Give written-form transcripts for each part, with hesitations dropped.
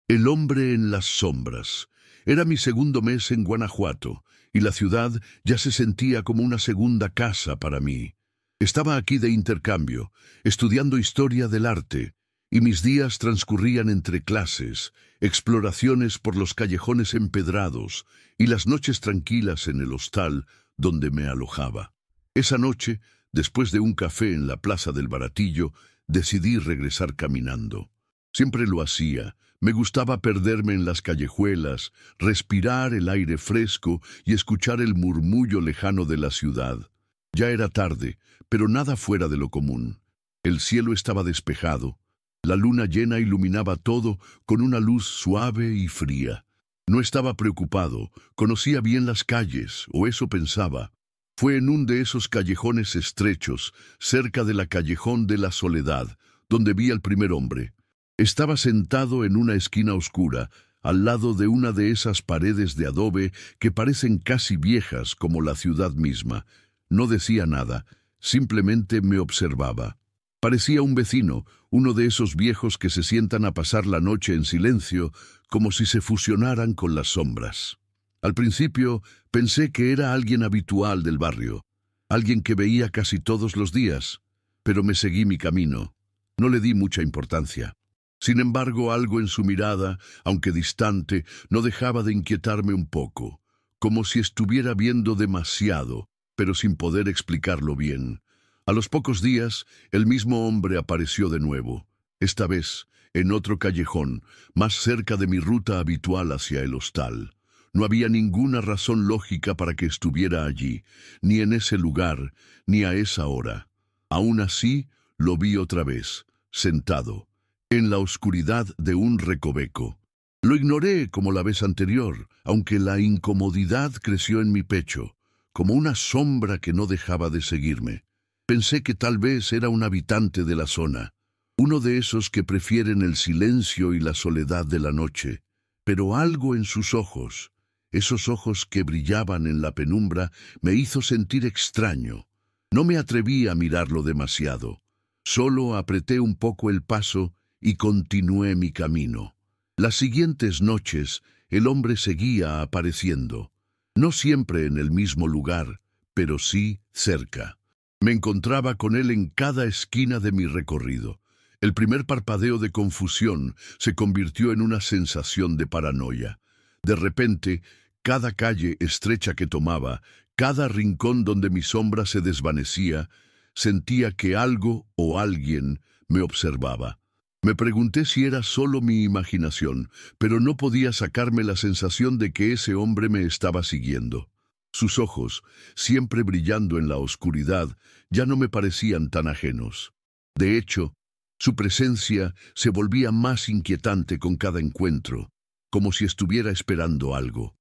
El hombre en las sombras. Era mi segundo mes en Guanajuato, y la ciudad ya se sentía como una segunda casa para mí. Estaba aquí de intercambio, estudiando historia del arte, y mis días transcurrían entre clases, exploraciones por los callejones empedrados y las noches tranquilas en el hostal donde me alojaba. Esa noche, después de un café en la Plaza del Baratillo, decidí regresar caminando. Siempre lo hacía. Me gustaba perderme en las callejuelas, respirar el aire fresco y escuchar el murmullo lejano de la ciudad. Ya era tarde, pero nada fuera de lo común. El cielo estaba despejado. La luna llena iluminaba todo con una luz suave y fría. No estaba preocupado, conocía bien las calles, o eso pensaba. Fue en un de esos callejones estrechos, cerca de la Callejón de la Soledad, donde vi al primer hombre. Estaba sentado en una esquina oscura, al lado de una de esas paredes de adobe que parecen casi viejas como la ciudad misma. No decía nada, simplemente me observaba. Parecía un vecino, uno de esos viejos que se sientan a pasar la noche en silencio, como si se fusionaran con las sombras. Al principio pensé que era alguien habitual del barrio, alguien que veía casi todos los días, pero me seguí mi camino. No le di mucha importancia. Sin embargo, algo en su mirada, aunque distante, no dejaba de inquietarme un poco, como si estuviera viendo demasiado, pero sin poder explicarlo bien. A los pocos días, el mismo hombre apareció de nuevo, esta vez en otro callejón, más cerca de mi ruta habitual hacia el hostal. No había ninguna razón lógica para que estuviera allí, ni en ese lugar, ni a esa hora. Aún así, lo vi otra vez, sentado, en la oscuridad de un recoveco. Lo ignoré como la vez anterior, aunque la incomodidad creció en mi pecho, como una sombra que no dejaba de seguirme. Pensé que tal vez era un habitante de la zona, uno de esos que prefieren el silencio y la soledad de la noche, pero algo en sus ojos, esos ojos que brillaban en la penumbra, me hizo sentir extraño. No me atreví a mirarlo demasiado, solo apreté un poco el paso y continué mi camino. Las siguientes noches, el hombre seguía apareciendo, no siempre en el mismo lugar, pero sí cerca. Me encontraba con él en cada esquina de mi recorrido. El primer parpadeo de confusión se convirtió en una sensación de paranoia. De repente, cada calle estrecha que tomaba, cada rincón donde mi sombra se desvanecía, sentía que algo o alguien me observaba. Me pregunté si era solo mi imaginación, pero no podía sacarme la sensación de que ese hombre me estaba siguiendo. Sus ojos, siempre brillando en la oscuridad, ya no me parecían tan ajenos. De hecho, su presencia se volvía más inquietante con cada encuentro, como si estuviera esperando algo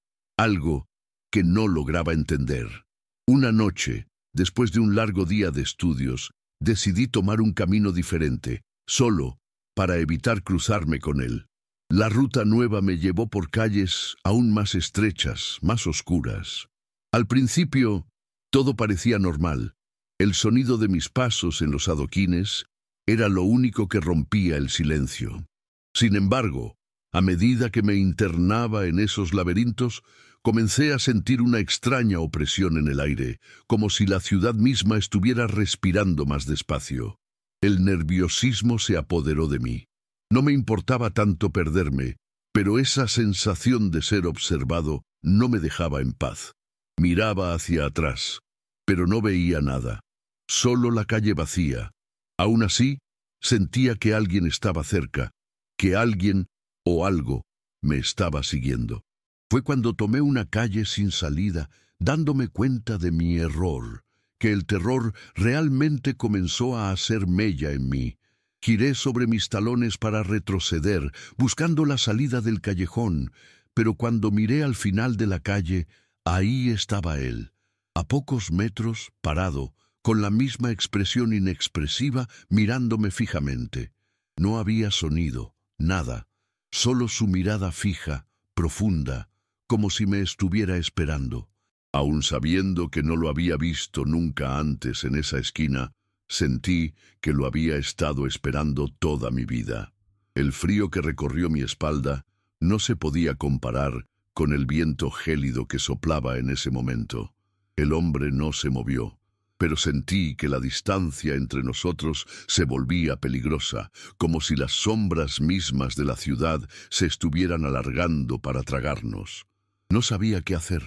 que no lograba entender. Una noche, después de un largo día de estudios, decidí tomar un camino diferente, solo, para evitar cruzarme con él. La ruta nueva me llevó por calles aún más estrechas, más oscuras. Al principio, todo parecía normal. El sonido de mis pasos en los adoquines era lo único que rompía el silencio. Sin embargo, a medida que me internaba en esos laberintos, comencé a sentir una extraña opresión en el aire, como si la ciudad misma estuviera respirando más despacio. El nerviosismo se apoderó de mí. No me importaba tanto perderme, pero esa sensación de ser observado no me dejaba en paz. Miraba hacia atrás, pero no veía nada. Solo la calle vacía. Aún así, sentía que alguien estaba cerca, que alguien o algo me estaba siguiendo. Fue cuando tomé una calle sin salida, dándome cuenta de mi error, que el terror realmente comenzó a hacer mella en mí. Giré sobre mis talones para retroceder, buscando la salida del callejón, pero cuando miré al final de la calle, ahí estaba él, a pocos metros, parado, con la misma expresión inexpresiva, mirándome fijamente. No había sonido, nada, solo su mirada fija, profunda, como si me estuviera esperando. Aun sabiendo que no lo había visto nunca antes en esa esquina, sentí que lo había estado esperando toda mi vida. El frío que recorrió mi espalda, no se podía comparar con el viento gélido que soplaba en ese momento. El hombre no se movió, pero sentí que la distancia entre nosotros se volvía peligrosa, como si las sombras mismas de la ciudad se estuvieran alargando para tragarnos. No sabía qué hacer.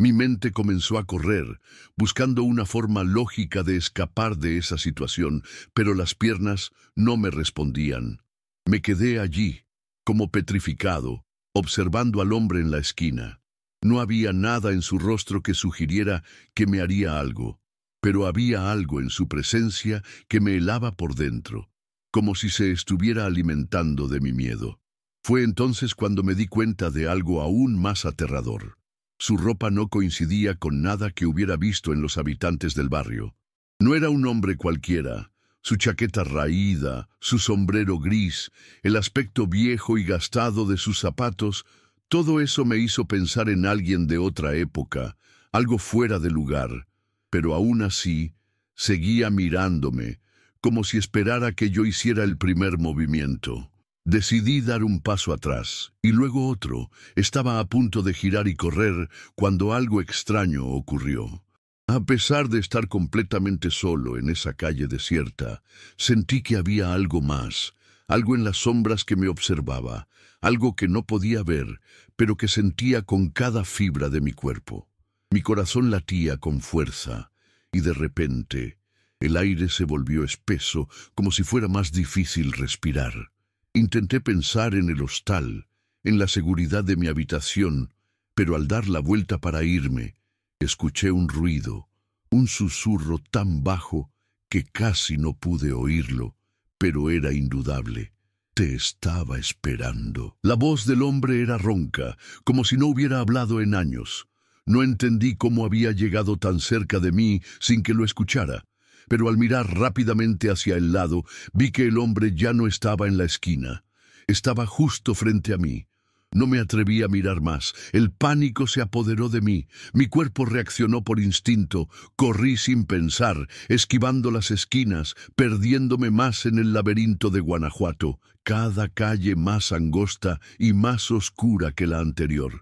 Mi mente comenzó a correr, buscando una forma lógica de escapar de esa situación, pero las piernas no me respondían. Me quedé allí, como petrificado, observando al hombre en la esquina. No había nada en su rostro que sugiriera que me haría algo, pero había algo en su presencia que me helaba por dentro, como si se estuviera alimentando de mi miedo. Fue entonces cuando me di cuenta de algo aún más aterrador. Su ropa no coincidía con nada que hubiera visto en los habitantes del barrio. No era un hombre cualquiera. Su chaqueta raída, su sombrero gris, el aspecto viejo y gastado de sus zapatos, todo eso me hizo pensar en alguien de otra época, algo fuera de lugar. Pero aún así, seguía mirándome, como si esperara que yo hiciera el primer movimiento. Decidí dar un paso atrás, y luego otro. Estaba a punto de girar y correr cuando algo extraño ocurrió. A pesar de estar completamente solo en esa calle desierta, sentí que había algo más, algo en las sombras que me observaba, algo que no podía ver, pero que sentía con cada fibra de mi cuerpo. Mi corazón latía con fuerza, y de repente, el aire se volvió espeso, como si fuera más difícil respirar. Intenté pensar en el hostal, en la seguridad de mi habitación, pero al dar la vuelta para irme, escuché un ruido, un susurro tan bajo que casi no pude oírlo, pero era indudable. Te estaba esperando. La voz del hombre era ronca, como si no hubiera hablado en años. No entendí cómo había llegado tan cerca de mí sin que lo escuchara. Pero al mirar rápidamente hacia el lado, vi que el hombre ya no estaba en la esquina. Estaba justo frente a mí. No me atreví a mirar más. El pánico se apoderó de mí. Mi cuerpo reaccionó por instinto. Corrí sin pensar, esquivando las esquinas, perdiéndome más en el laberinto de Guanajuato, cada calle más angosta y más oscura que la anterior.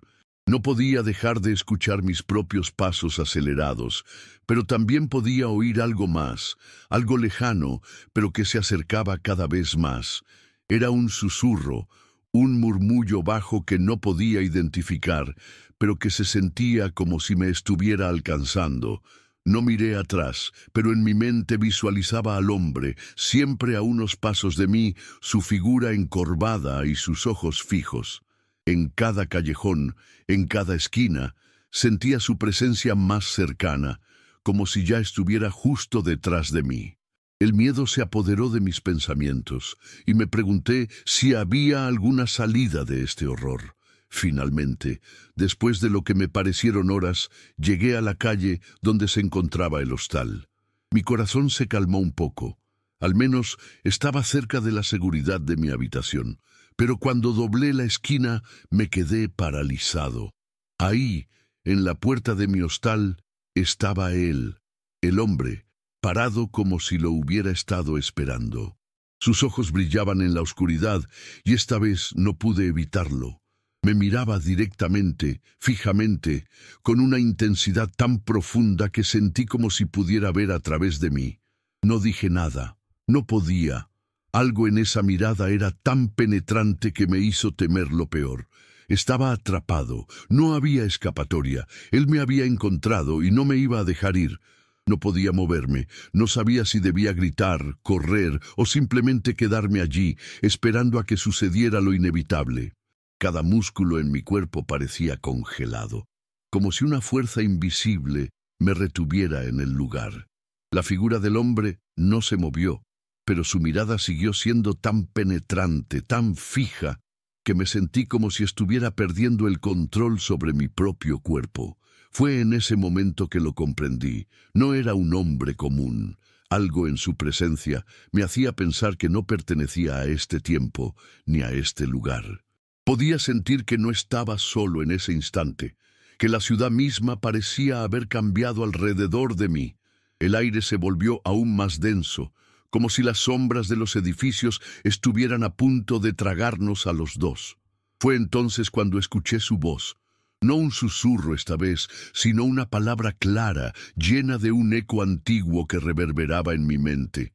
No podía dejar de escuchar mis propios pasos acelerados, pero también podía oír algo más, algo lejano, pero que se acercaba cada vez más. Era un susurro, un murmullo bajo que no podía identificar, pero que se sentía como si me estuviera alcanzando. No miré atrás, pero en mi mente visualizaba al hombre, siempre a unos pasos de mí, su figura encorvada y sus ojos fijos. En cada callejón, en cada esquina, sentía su presencia más cercana, como si ya estuviera justo detrás de mí. El miedo se apoderó de mis pensamientos, y me pregunté si había alguna salida de este horror. Finalmente, después de lo que me parecieron horas, llegué a la calle donde se encontraba el hostal. Mi corazón se calmó un poco. Al menos estaba cerca de la seguridad de mi habitación. Pero cuando doblé la esquina, me quedé paralizado. Ahí, en la puerta de mi hostal, estaba él, el hombre, parado como si lo hubiera estado esperando. Sus ojos brillaban en la oscuridad, y esta vez no pude evitarlo. Me miraba directamente, fijamente, con una intensidad tan profunda que sentí como si pudiera ver a través de mí. No dije nada, no podía. Algo en esa mirada era tan penetrante que me hizo temer lo peor. Estaba atrapado, no había escapatoria. Él me había encontrado y no me iba a dejar ir. No podía moverme, no sabía si debía gritar, correr o simplemente quedarme allí, esperando a que sucediera lo inevitable. Cada músculo en mi cuerpo parecía congelado, como si una fuerza invisible me retuviera en el lugar. La figura del hombre no se movió, pero su mirada siguió siendo tan penetrante, tan fija, que me sentí como si estuviera perdiendo el control sobre mi propio cuerpo. Fue en ese momento que lo comprendí. No era un hombre común. Algo en su presencia me hacía pensar que no pertenecía a este tiempo ni a este lugar. Podía sentir que no estaba solo en ese instante, que la ciudad misma parecía haber cambiado alrededor de mí. El aire se volvió aún más denso, como si las sombras de los edificios estuvieran a punto de tragarnos a los dos. Fue entonces cuando escuché su voz. No un susurro esta vez, sino una palabra clara, llena de un eco antiguo que reverberaba en mi mente.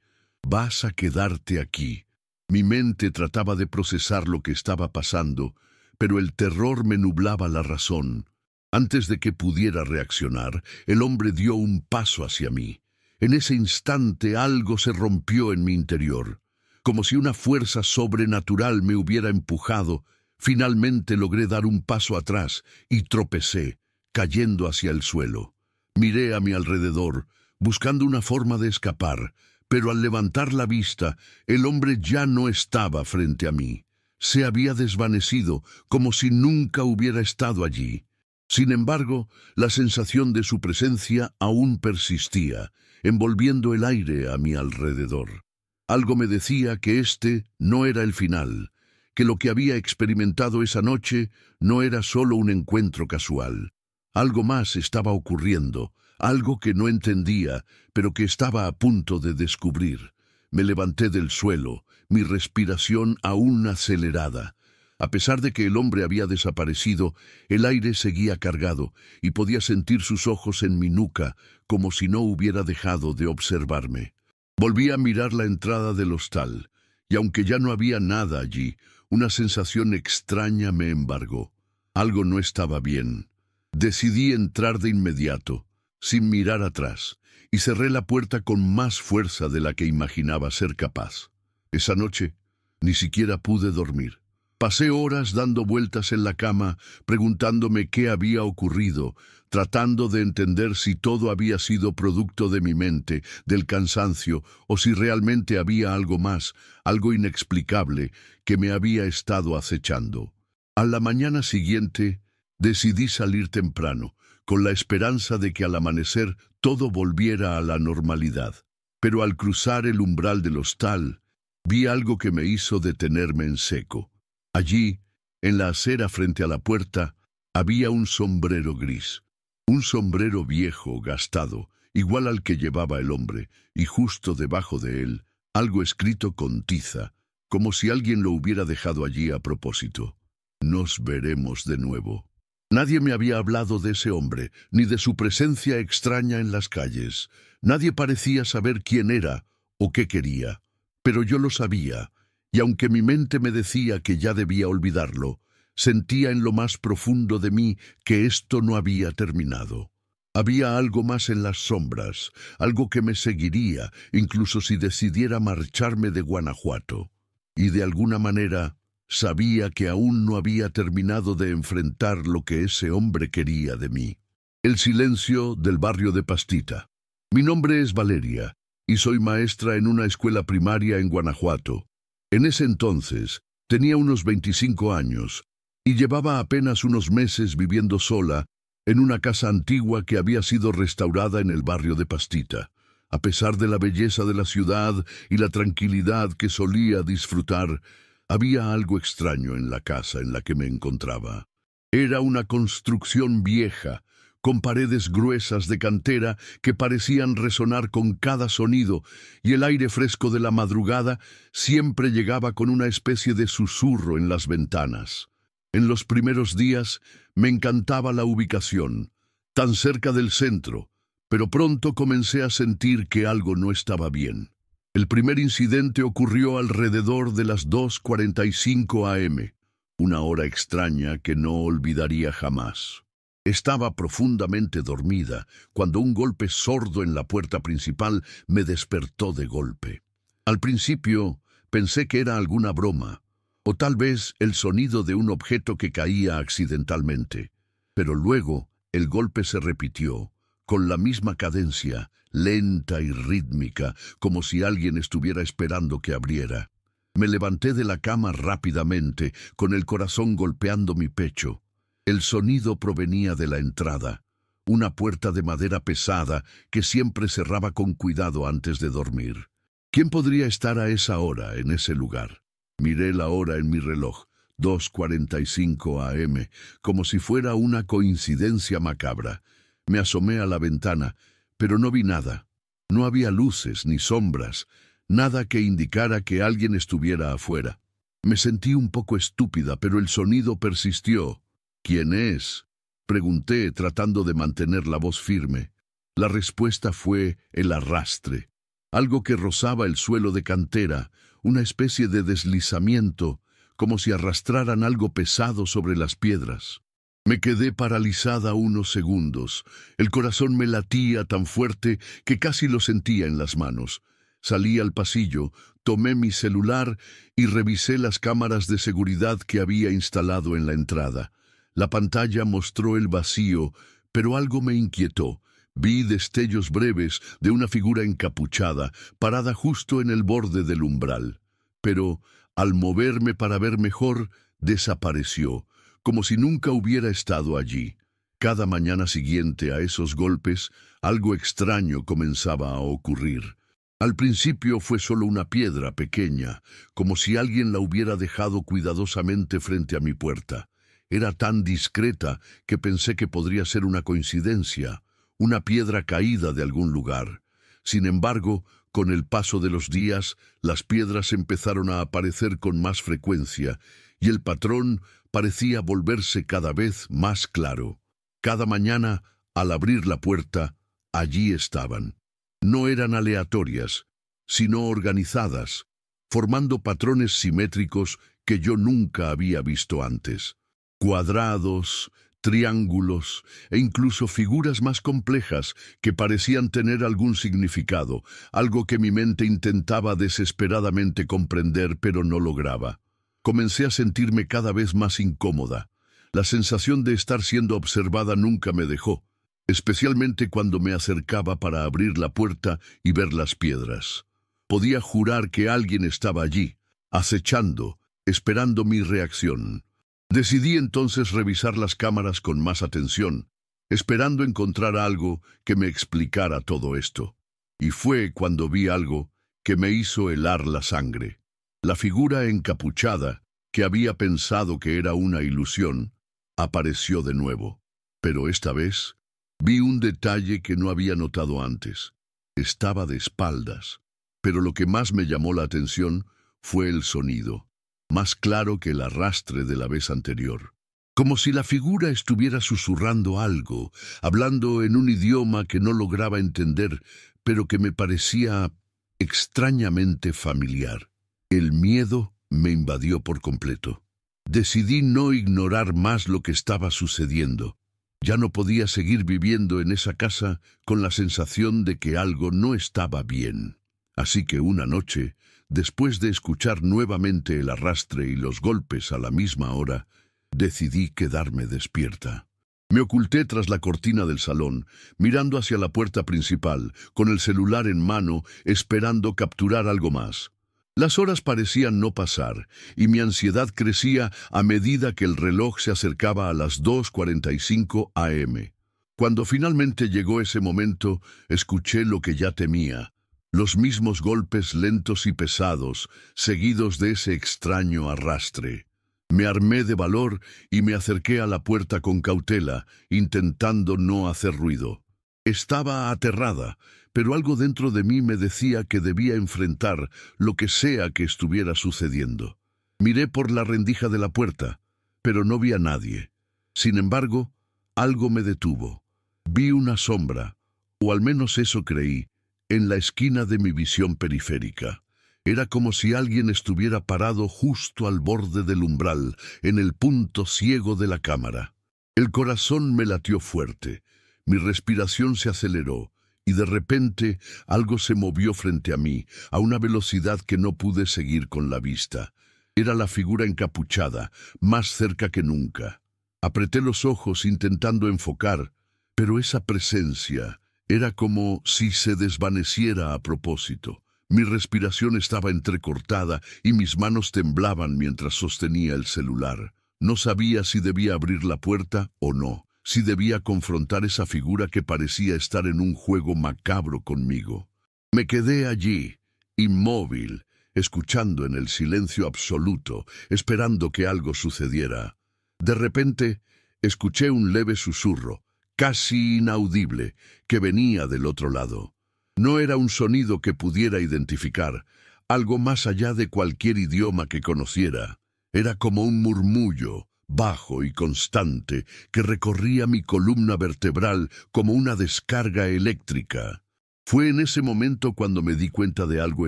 «Vas a quedarte aquí». Mi mente trataba de procesar lo que estaba pasando, pero el terror me nublaba la razón. Antes de que pudiera reaccionar, el hombre dio un paso hacia mí. En ese instante algo se rompió en mi interior. Como si una fuerza sobrenatural me hubiera empujado, finalmente logré dar un paso atrás y tropecé, cayendo hacia el suelo. Miré a mi alrededor, buscando una forma de escapar, pero al levantar la vista, el hombre ya no estaba frente a mí. Se había desvanecido, como si nunca hubiera estado allí. Sin embargo, la sensación de su presencia aún persistía, envolviendo el aire a mi alrededor. Algo me decía que este no era el final, que lo que había experimentado esa noche no era solo un encuentro casual. Algo más estaba ocurriendo, algo que no entendía, pero que estaba a punto de descubrir. Me levanté del suelo, mi respiración aún acelerada. A pesar de que el hombre había desaparecido, el aire seguía cargado y podía sentir sus ojos en mi nuca, como si no hubiera dejado de observarme. Volví a mirar la entrada del hostal, y aunque ya no había nada allí, una sensación extraña me embargó. Algo no estaba bien. Decidí entrar de inmediato, sin mirar atrás, y cerré la puerta con más fuerza de la que imaginaba ser capaz. Esa noche ni siquiera pude dormir. Pasé horas dando vueltas en la cama, preguntándome qué había ocurrido, tratando de entender si todo había sido producto de mi mente, del cansancio, o si realmente había algo más, algo inexplicable, que me había estado acechando. A la mañana siguiente, decidí salir temprano, con la esperanza de que al amanecer todo volviera a la normalidad. Pero al cruzar el umbral del hostal, vi algo que me hizo detenerme en seco. Allí, en la acera frente a la puerta, había un sombrero gris. Un sombrero viejo, gastado, igual al que llevaba el hombre, y justo debajo de él, algo escrito con tiza, como si alguien lo hubiera dejado allí a propósito. Nos veremos de nuevo. Nadie me había hablado de ese hombre, ni de su presencia extraña en las calles. Nadie parecía saber quién era o qué quería. Pero yo lo sabía, y aunque mi mente me decía que ya debía olvidarlo, sentía en lo más profundo de mí que esto no había terminado. Había algo más en las sombras, algo que me seguiría, incluso si decidiera marcharme de Guanajuato. Y de alguna manera sabía que aún no había terminado de enfrentar lo que ese hombre quería de mí. El silencio del barrio de Pastita. Mi nombre es Valeria, y soy maestra en una escuela primaria en Guanajuato. En ese entonces tenía unos 25 años y llevaba apenas unos meses viviendo sola en una casa antigua que había sido restaurada en el barrio de Pastita. A pesar de la belleza de la ciudad y la tranquilidad que solía disfrutar, había algo extraño en la casa en la que me encontraba. Era una construcción vieja, con paredes gruesas de cantera que parecían resonar con cada sonido, y el aire fresco de la madrugada siempre llegaba con una especie de susurro en las ventanas. En los primeros días me encantaba la ubicación, tan cerca del centro, pero pronto comencé a sentir que algo no estaba bien. El primer incidente ocurrió alrededor de las 2:45 a.m., una hora extraña que no olvidaría jamás. Estaba profundamente dormida cuando un golpe sordo en la puerta principal me despertó de golpe. Al principio pensé que era alguna broma, o tal vez el sonido de un objeto que caía accidentalmente. Pero luego el golpe se repitió, con la misma cadencia, lenta y rítmica, como si alguien estuviera esperando que abriera. Me levanté de la cama rápidamente, con el corazón golpeando mi pecho. El sonido provenía de la entrada, una puerta de madera pesada que siempre cerraba con cuidado antes de dormir. ¿Quién podría estar a esa hora en ese lugar? Miré la hora en mi reloj, 2:45 a.m., como si fuera una coincidencia macabra. Me asomé a la ventana, pero no vi nada. No había luces ni sombras, nada que indicara que alguien estuviera afuera. Me sentí un poco estúpida, pero el sonido persistió. ¿Quién es?, pregunté, tratando de mantener la voz firme. La respuesta fue el arrastre. Algo que rozaba el suelo de cantera, una especie de deslizamiento, como si arrastraran algo pesado sobre las piedras. Me quedé paralizada unos segundos. El corazón me latía tan fuerte que casi lo sentía en las manos. Salí al pasillo, tomé mi celular y revisé las cámaras de seguridad que había instalado en la entrada. La pantalla mostró el vacío, pero algo me inquietó. Vi destellos breves de una figura encapuchada, parada justo en el borde del umbral. Pero, al moverme para ver mejor, desapareció, como si nunca hubiera estado allí. Cada mañana siguiente a esos golpes, algo extraño comenzaba a ocurrir. Al principio fue solo una piedra pequeña, como si alguien la hubiera dejado cuidadosamente frente a mi puerta. Era tan discreta que pensé que podría ser una coincidencia, una piedra caída de algún lugar. Sin embargo, con el paso de los días, las piedras empezaron a aparecer con más frecuencia, y el patrón parecía volverse cada vez más claro. Cada mañana, al abrir la puerta, allí estaban. No eran aleatorias, sino organizadas, formando patrones simétricos que yo nunca había visto antes. Cuadrados, triángulos e incluso figuras más complejas que parecían tener algún significado, algo que mi mente intentaba desesperadamente comprender pero no lograba. Comencé a sentirme cada vez más incómoda. La sensación de estar siendo observada nunca me dejó, especialmente cuando me acercaba para abrir la puerta y ver las piedras. Podía jurar que alguien estaba allí, acechando, esperando mi reacción. Decidí entonces revisar las cámaras con más atención, esperando encontrar algo que me explicara todo esto. Y fue cuando vi algo que me hizo helar la sangre. La figura encapuchada, que había pensado que era una ilusión, apareció de nuevo. Pero esta vez vi un detalle que no había notado antes. Estaba de espaldas. Pero lo que más me llamó la atención fue el sonido, más claro que el arrastre de la vez anterior. Como si la figura estuviera susurrando algo, hablando en un idioma que no lograba entender, pero que me parecía extrañamente familiar. El miedo me invadió por completo. Decidí no ignorar más lo que estaba sucediendo. Ya no podía seguir viviendo en esa casa con la sensación de que algo no estaba bien. Así que una noche, después de escuchar nuevamente el arrastre y los golpes a la misma hora, decidí quedarme despierta. Me oculté tras la cortina del salón, mirando hacia la puerta principal, con el celular en mano, esperando capturar algo más. Las horas parecían no pasar, y mi ansiedad crecía a medida que el reloj se acercaba a las 2:45 a.m. Cuando finalmente llegó ese momento, escuché lo que ya temía. Los mismos golpes lentos y pesados, seguidos de ese extraño arrastre. Me armé de valor y me acerqué a la puerta con cautela, intentando no hacer ruido. Estaba aterrada, pero algo dentro de mí me decía que debía enfrentar lo que sea que estuviera sucediendo. Miré por la rendija de la puerta, pero no vi a nadie. Sin embargo, algo me detuvo. Vi una sombra, o al menos eso creí, en la esquina de mi visión periférica. Era como si alguien estuviera parado justo al borde del umbral, en el punto ciego de la cámara. El corazón me latió fuerte, mi respiración se aceleró, y de repente algo se movió frente a mí, a una velocidad que no pude seguir con la vista. Era la figura encapuchada, más cerca que nunca. Apreté los ojos intentando enfocar, pero esa presencia era como si se desvaneciera a propósito. Mi respiración estaba entrecortada y mis manos temblaban mientras sostenía el celular. No sabía si debía abrir la puerta o no, si debía confrontar esa figura que parecía estar en un juego macabro conmigo. Me quedé allí, inmóvil, escuchando en el silencio absoluto, esperando que algo sucediera. De repente, escuché un leve susurro, casi inaudible, que venía del otro lado. No era un sonido que pudiera identificar, algo más allá de cualquier idioma que conociera. Era como un murmullo, bajo y constante, que recorría mi columna vertebral como una descarga eléctrica. Fue en ese momento cuando me di cuenta de algo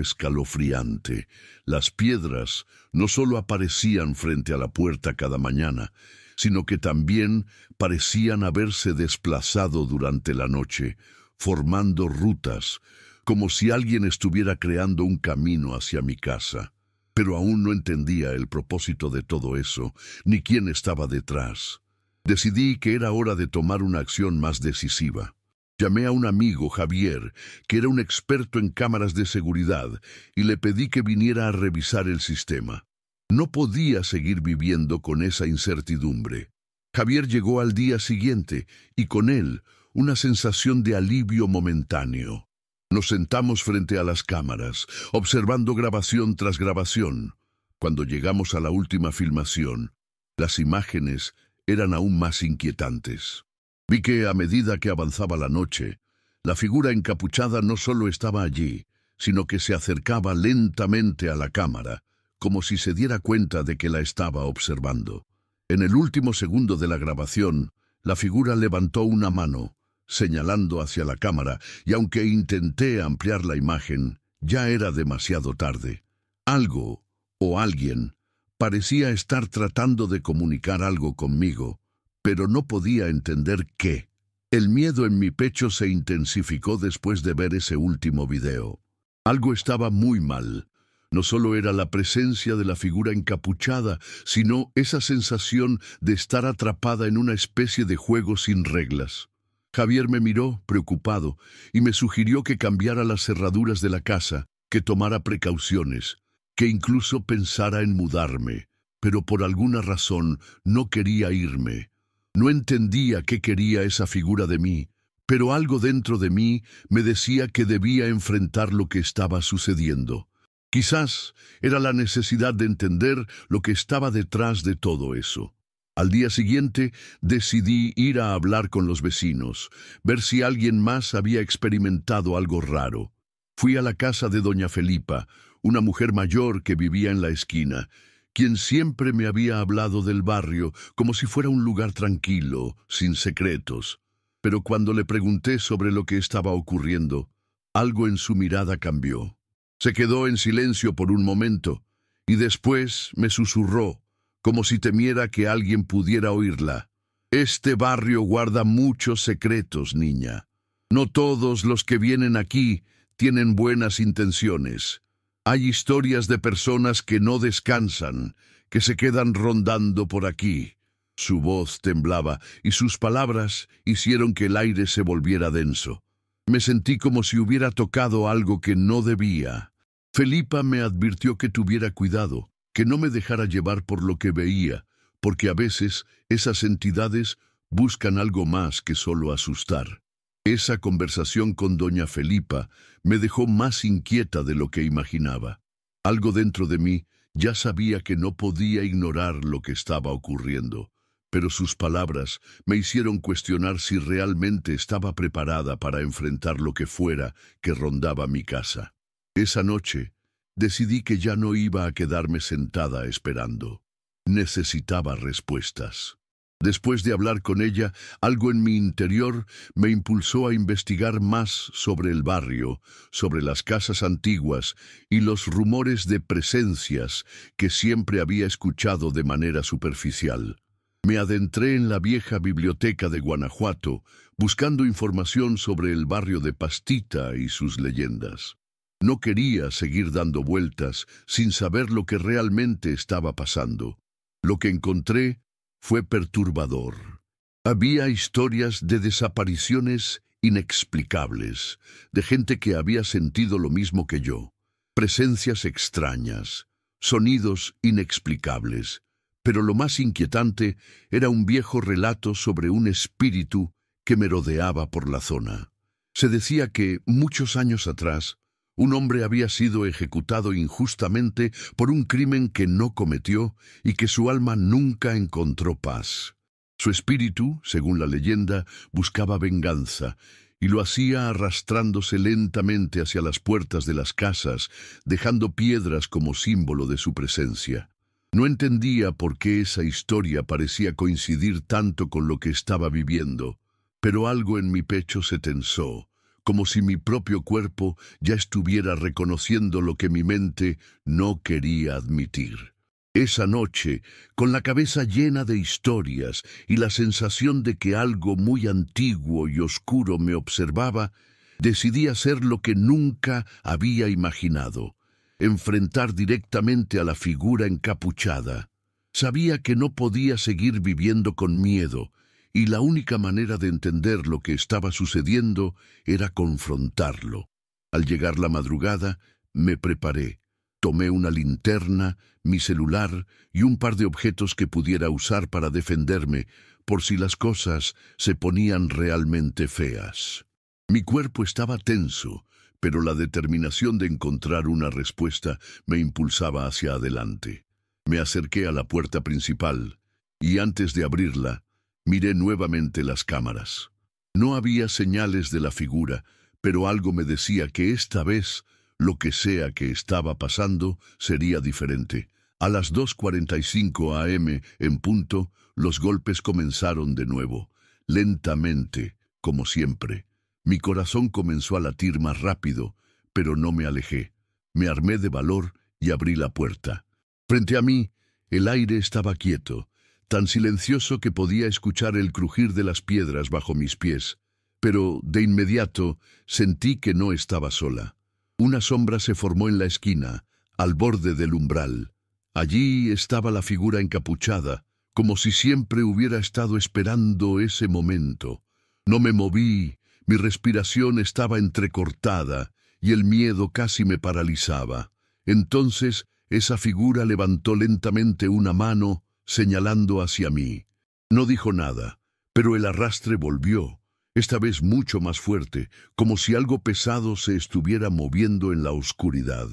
escalofriante. Las piedras no solo aparecían frente a la puerta cada mañana, sino que también parecían haberse desplazado durante la noche, formando rutas, como si alguien estuviera creando un camino hacia mi casa. Pero aún no entendía el propósito de todo eso, ni quién estaba detrás. Decidí que era hora de tomar una acción más decisiva. Llamé a un amigo, Javier, que era un experto en cámaras de seguridad, y le pedí que viniera a revisar el sistema. No podía seguir viviendo con esa incertidumbre. Javier llegó al día siguiente, y con él una sensación de alivio momentáneo. Nos sentamos frente a las cámaras, observando grabación tras grabación. Cuando llegamos a la última filmación, las imágenes eran aún más inquietantes. Vi que a medida que avanzaba la noche, la figura encapuchada no solo estaba allí, sino que se acercaba lentamente a la cámara, como si se diera cuenta de que la estaba observando. En el último segundo de la grabación, la figura levantó una mano, señalando hacia la cámara, y aunque intenté ampliar la imagen, ya era demasiado tarde. Algo, o alguien, parecía estar tratando de comunicar algo conmigo, pero no podía entender qué. El miedo en mi pecho se intensificó después de ver ese último video. Algo estaba muy mal. No solo era la presencia de la figura encapuchada, sino esa sensación de estar atrapada en una especie de juego sin reglas. Javier me miró, preocupado, y me sugirió que cambiara las cerraduras de la casa, que tomara precauciones, que incluso pensara en mudarme, pero por alguna razón no quería irme. No entendía qué quería esa figura de mí, pero algo dentro de mí me decía que debía enfrentar lo que estaba sucediendo. Quizás era la necesidad de entender lo que estaba detrás de todo eso. Al día siguiente decidí ir a hablar con los vecinos, ver si alguien más había experimentado algo raro. Fui a la casa de doña Felipa, una mujer mayor que vivía en la esquina, quien siempre me había hablado del barrio como si fuera un lugar tranquilo, sin secretos. Pero cuando le pregunté sobre lo que estaba ocurriendo, algo en su mirada cambió. Se quedó en silencio por un momento, y después me susurró, como si temiera que alguien pudiera oírla. Este barrio guarda muchos secretos, niña. No todos los que vienen aquí tienen buenas intenciones. Hay historias de personas que no descansan, que se quedan rondando por aquí. Su voz temblaba y sus palabras hicieron que el aire se volviera denso. Me sentí como si hubiera tocado algo que no debía. Felipa me advirtió que tuviera cuidado, que no me dejara llevar por lo que veía, porque a veces esas entidades buscan algo más que solo asustar. Esa conversación con doña Felipa me dejó más inquieta de lo que imaginaba. Algo dentro de mí ya sabía que no podía ignorar lo que estaba ocurriendo, pero sus palabras me hicieron cuestionar si realmente estaba preparada para enfrentar lo que fuera que rondaba mi casa. Esa noche decidí que ya no iba a quedarme sentada esperando. Necesitaba respuestas. Después de hablar con ella, algo en mi interior me impulsó a investigar más sobre el barrio, sobre las casas antiguas y los rumores de presencias que siempre había escuchado de manera superficial. Me adentré en la vieja biblioteca de Guanajuato, buscando información sobre el barrio de Pastita y sus leyendas. No quería seguir dando vueltas sin saber lo que realmente estaba pasando. Lo que encontré fue perturbador. Había historias de desapariciones inexplicables, de gente que había sentido lo mismo que yo, presencias extrañas, sonidos inexplicables, pero lo más inquietante era un viejo relato sobre un espíritu que merodeaba por la zona. Se decía que, muchos años atrás, un hombre había sido ejecutado injustamente por un crimen que no cometió y que su alma nunca encontró paz. Su espíritu, según la leyenda, buscaba venganza, y lo hacía arrastrándose lentamente hacia las puertas de las casas, dejando piedras como símbolo de su presencia. No entendía por qué esa historia parecía coincidir tanto con lo que estaba viviendo, pero algo en mi pecho se tensó, como si mi propio cuerpo ya estuviera reconociendo lo que mi mente no quería admitir. Esa noche, con la cabeza llena de historias y la sensación de que algo muy antiguo y oscuro me observaba, decidí hacer lo que nunca había imaginado: enfrentar directamente a la figura encapuchada. Sabía que no podía seguir viviendo con miedo, y la única manera de entender lo que estaba sucediendo era confrontarlo. Al llegar la madrugada, me preparé. Tomé una linterna, mi celular y un par de objetos que pudiera usar para defenderme, por si las cosas se ponían realmente feas. Mi cuerpo estaba tenso, pero la determinación de encontrar una respuesta me impulsaba hacia adelante. Me acerqué a la puerta principal, y antes de abrirla, miré nuevamente las cámaras. No había señales de la figura, pero algo me decía que esta vez, lo que sea que estaba pasando, sería diferente. A las 2:45 a.m. en punto, los golpes comenzaron de nuevo, lentamente, como siempre. Mi corazón comenzó a latir más rápido, pero no me alejé. Me armé de valor y abrí la puerta. Frente a mí, el aire estaba quieto, tan silencioso que podía escuchar el crujir de las piedras bajo mis pies. Pero, de inmediato, sentí que no estaba sola. Una sombra se formó en la esquina, al borde del umbral. Allí estaba la figura encapuchada, como si siempre hubiera estado esperando ese momento. No me moví, mi respiración estaba entrecortada y el miedo casi me paralizaba. Entonces, esa figura levantó lentamente una mano, señalando hacia mí. No dijo nada, pero el arrastre volvió, esta vez mucho más fuerte, como si algo pesado se estuviera moviendo en la oscuridad.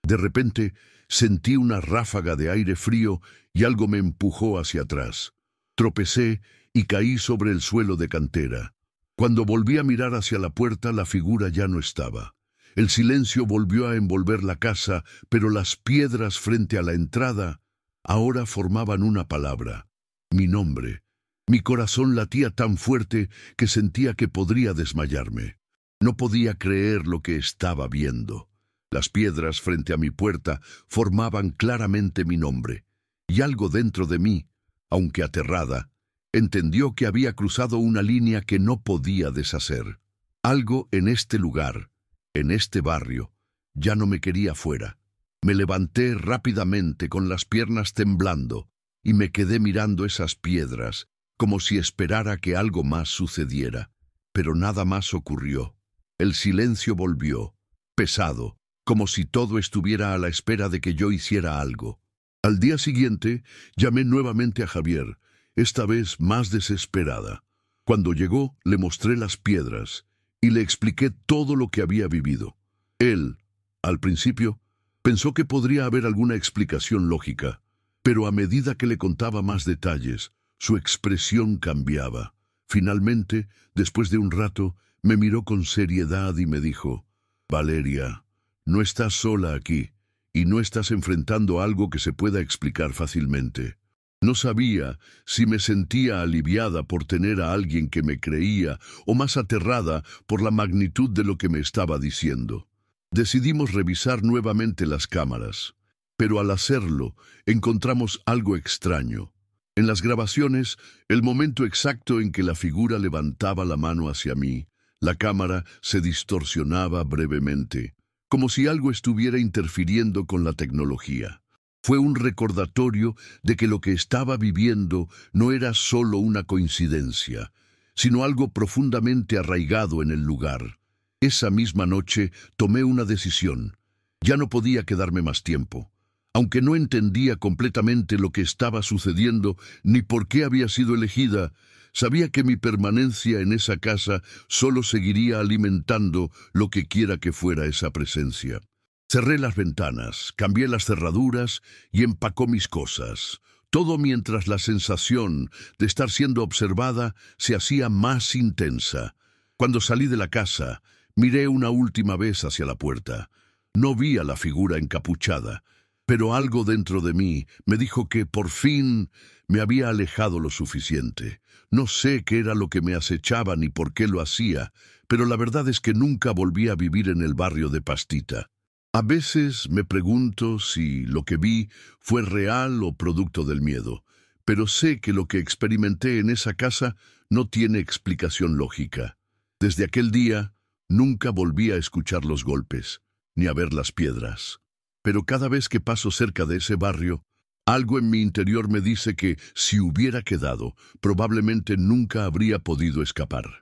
De repente, sentí una ráfaga de aire frío y algo me empujó hacia atrás. Tropecé y caí sobre el suelo de cantera. Cuando volví a mirar hacia la puerta, la figura ya no estaba. El silencio volvió a envolver la casa, pero las piedras frente a la entrada ahora formaban una palabra: mi nombre. Mi corazón latía tan fuerte que sentía que podría desmayarme. No podía creer lo que estaba viendo. Las piedras frente a mi puerta formaban claramente mi nombre, y algo dentro de mí, aunque aterrada, entendió que había cruzado una línea que no podía deshacer. Algo en este lugar, en este barrio, ya no me quería fuera. Me levanté rápidamente con las piernas temblando y me quedé mirando esas piedras, como si esperara que algo más sucediera. Pero nada más ocurrió. El silencio volvió, pesado, como si todo estuviera a la espera de que yo hiciera algo. Al día siguiente, llamé nuevamente a Javier, esta vez más desesperada. Cuando llegó, le mostré las piedras y le expliqué todo lo que había vivido. Él, al principio, pensó que podría haber alguna explicación lógica, pero a medida que le contaba más detalles, su expresión cambiaba. Finalmente, después de un rato, me miró con seriedad y me dijo: Valeria, no estás sola aquí, y no estás enfrentando algo que se pueda explicar fácilmente. No sabía si me sentía aliviada por tener a alguien que me creía o más aterrada por la magnitud de lo que me estaba diciendo. Decidimos revisar nuevamente las cámaras, pero al hacerlo encontramos algo extraño. En las grabaciones, el momento exacto en que la figura levantaba la mano hacia mí, la cámara se distorsionaba brevemente, como si algo estuviera interfiriendo con la tecnología. Fue un recordatorio de que lo que estaba viviendo no era solo una coincidencia, sino algo profundamente arraigado en el lugar. Esa misma noche tomé una decisión. Ya no podía quedarme más tiempo. Aunque no entendía completamente lo que estaba sucediendo ni por qué había sido elegida, sabía que mi permanencia en esa casa solo seguiría alimentando lo que quiera que fuera esa presencia. Cerré las ventanas, cambié las cerraduras y empacó mis cosas, todo mientras la sensación de estar siendo observada se hacía más intensa. Cuando salí de la casa, miré una última vez hacia la puerta. No vi a la figura encapuchada, pero algo dentro de mí me dijo que por fin me había alejado lo suficiente. No sé qué era lo que me acechaba ni por qué lo hacía, pero la verdad es que nunca volví a vivir en el barrio de Pastita. A veces me pregunto si lo que vi fue real o producto del miedo, pero sé que lo que experimenté en esa casa no tiene explicación lógica. Desde aquel día, nunca volví a escuchar los golpes, ni a ver las piedras. Pero cada vez que paso cerca de ese barrio, algo en mi interior me dice que si hubiera quedado, probablemente nunca habría podido escapar.